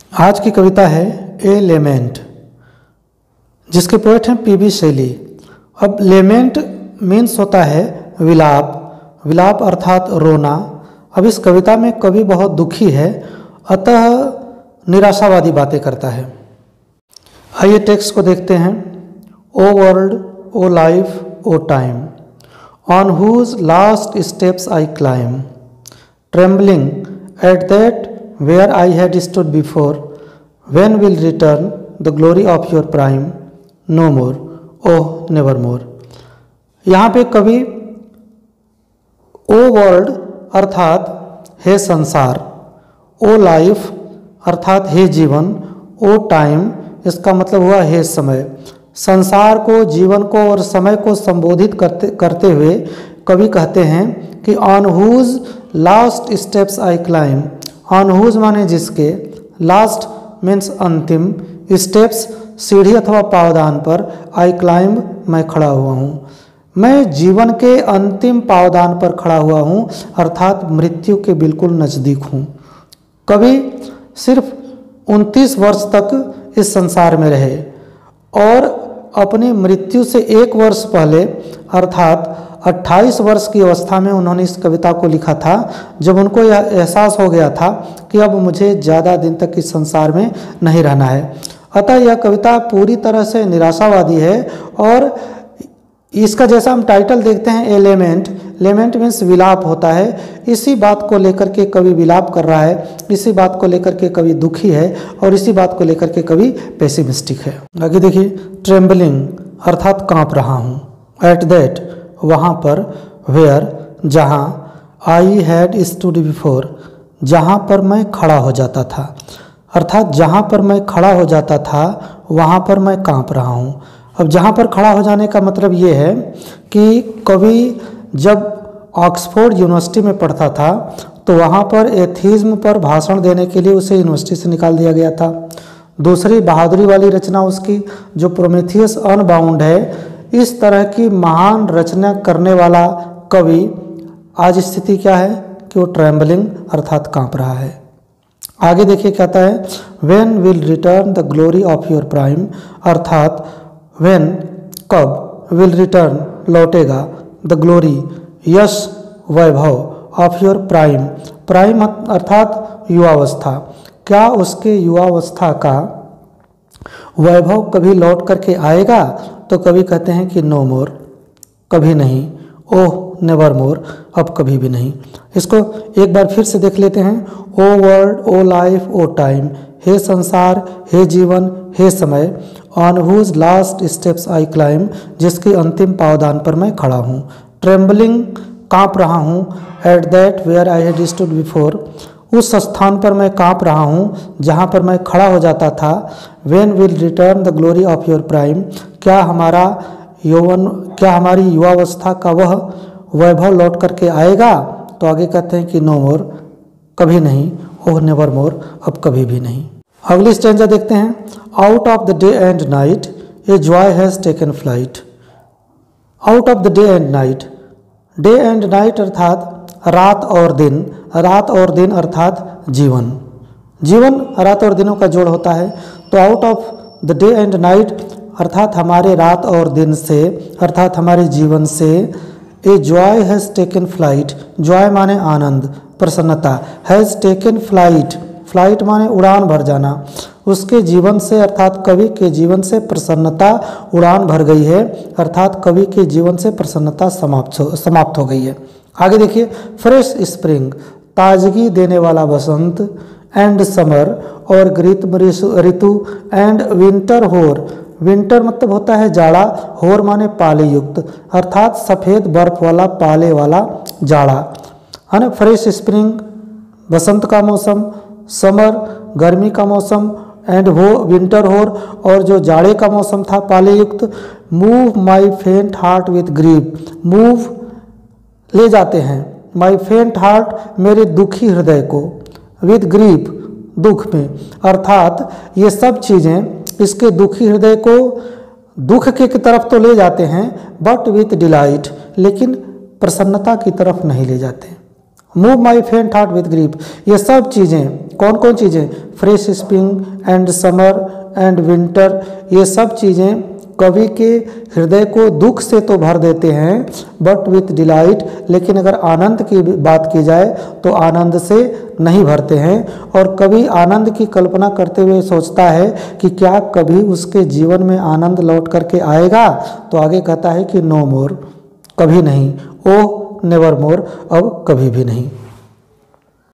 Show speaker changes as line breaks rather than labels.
आज की कविता है ए लेमेंट, जिसके पोएट हैं पीबी शैली। अब लेमेंट मीन्स होता है विलाप, विलाप अर्थात रोना। अब इस कविता में कवि बहुत दुखी है, अतः निराशावादी बातें करता है। आइए टेक्स्ट को देखते हैं। O world, O life, O time, on whose last steps I climb, trembling at that where I had stood before, when will return the glory of your prime, no more, oh nevermore। यहाँ पे कवि ओ world अर्थात हे संसार, ओ life अर्थात हे जीवन, ओ time इसका मतलब हुआ हे समय। संसार को, जीवन को और समय को संबोधित करते हुए कवि कहते हैं कि on whose last steps I climb, on whose माने जिसके, लास्ट मीन्स अंतिम, स्टेप्स सीढ़ी अथवा पावदान पर, आई क्लाइंब मैं खड़ा हुआ हूँ। मैं जीवन के अंतिम पावदान पर खड़ा हुआ हूँ अर्थात मृत्यु के बिल्कुल नज़दीक हूँ। कवि सिर्फ 29 वर्ष तक इस संसार में रहे और अपनी मृत्यु से 1 वर्ष पहले अर्थात 28 वर्ष की अवस्था में उन्होंने इस कविता को लिखा था, जब उनको यह एहसास हो गया था कि अब मुझे ज़्यादा दिन तक इस संसार में नहीं रहना है। अतः यह कविता पूरी तरह से निराशावादी है और इसका जैसा हम टाइटल देखते हैं एलेमेंट, लेमेंट मीन्स विलाप होता है। इसी बात को लेकर के कवि विलाप कर रहा है, इसी बात को लेकर के कवि दुखी है और इसी बात को लेकर के कवि पेसिमिस्टिक है। आगे देखिए, ट्रेम्बलिंग अर्थात काँप रहा हूँ, एट दैट वहाँ पर, वेयर जहाँ, आई हैड स्टूड बिफोर जहाँ पर मैं खड़ा हो जाता था, अर्थात जहाँ पर मैं खड़ा हो जाता था वहाँ पर मैं काँप रहा हूँ। अब जहाँ पर खड़ा हो जाने का मतलब ये है कि कवि जब ऑक्सफोर्ड यूनिवर्सिटी में पढ़ता था तो वहाँ पर एथीज्म पर भाषण देने के लिए उसे यूनिवर्सिटी से निकाल दिया गया था। दूसरी बहादुरी वाली रचना उसकी जो प्रोमेथियस अनबाउंड है, इस तरह की महान रचना करने वाला कवि आज स्थिति क्या है कि वो ट्रेम्बलिंग अर्थात कांप रहा है। आगे देखिए कहता है, when will return the glory of your prime अर्थात व्हेन कब, विल रिटर्न लौटेगा, द ग्लोरी यश वैभव, ऑफ योर प्राइम, प्राइम अर्थात युवावस्था, क्या उसके युवावस्था का वैभव कभी लौट करके आएगा। तो कवि कहते हैं कि नो मोर, कभी नहीं, ओह नेवर मोर, अब कभी भी नहीं। इसको एक बार फिर से देख लेते हैं। O world, O life, O time, हे संसार, हे जीवन, हे समय, on whose last steps I climb जिसके अंतिम पावदान पर मैं खड़ा हूँ, ट्रेम्बलिंग काँप रहा हूँ, at that where I had stood before उस स्थान पर मैं काँप रहा हूँ जहाँ पर मैं खड़ा हो जाता था, when will return the glory of your prime क्या हमारा यौवन, क्या हमारी युवावस्था का वह वैभव लौट करके आएगा। तो आगे कहते हैं कि नो मोर, कभी नहीं, ओह नेवर मोर, अब कभी भी नहीं। अगली स्टैंजा देखते हैं। Out of the day and night a joy has taken flight, out of the day and night, day and night अर्थात रात और दिन, रात और दिन अर्थात जीवन, जीवन रात और दिनों का जोड़ होता है। तो out of the day and night अर्थात हमारे रात और दिन से अर्थात हमारे जीवन से, a joy has taken flight, Joy माने आनंद, प्रसन्नता, हैज़ टेकन फ्लाइट, फ्लाइट माने उड़ान भर जाना, उसके जीवन से अर्थात कवि के जीवन से प्रसन्नता उड़ान भर गई है, अर्थात कवि के जीवन से प्रसन्नता समाप्त हो गई है। आगे देखिए, फ्रेश स्प्रिंग ताजगी देने वाला बसंत, एंड समर और ग्रीष्म ऋतु, एंड विंटर होर, विंटर मतलब होता है जाड़ा, होर माने पाले युक्त अर्थात सफ़ेद बर्फ वाला पाले वाला जाड़ा है ना। फ्रेश स्प्रिंग बसंत का मौसम, समर गर्मी का मौसम, एंड वो विंटर होर और जो जाड़े का मौसम था पाले युक्त, मूव माई फेंट हार्ट विथ ग्रीफ, मूव ले जाते हैं, माई फेंट हार्ट मेरे दुखी हृदय को, विद ग्रीफ दुख में, अर्थात ये सब चीज़ें इसके दुखी हृदय को दुख के तरफ तो ले जाते हैं, बट विथ डिलाइट, लेकिन प्रसन्नता की तरफ नहीं ले जाते। मूव माई फेंट हार्ट विद ग्रीफ, ये सब चीज़ें कौन कौन चीज़ें, fresh spring and summer and winter, ये सब चीज़ें कवि के हृदय को दुख से तो भर देते हैं बट विथ डिलाइट, लेकिन अगर आनंद की बात की जाए तो आनंद से नहीं भरते हैं। और कवि आनंद की कल्पना करते हुए सोचता है कि क्या कभी उसके जीवन में आनंद लौट करके आएगा, तो आगे कहता है कि नो मोर, कभी नहीं, ओ नेवर मोर, अब कभी भी नहीं।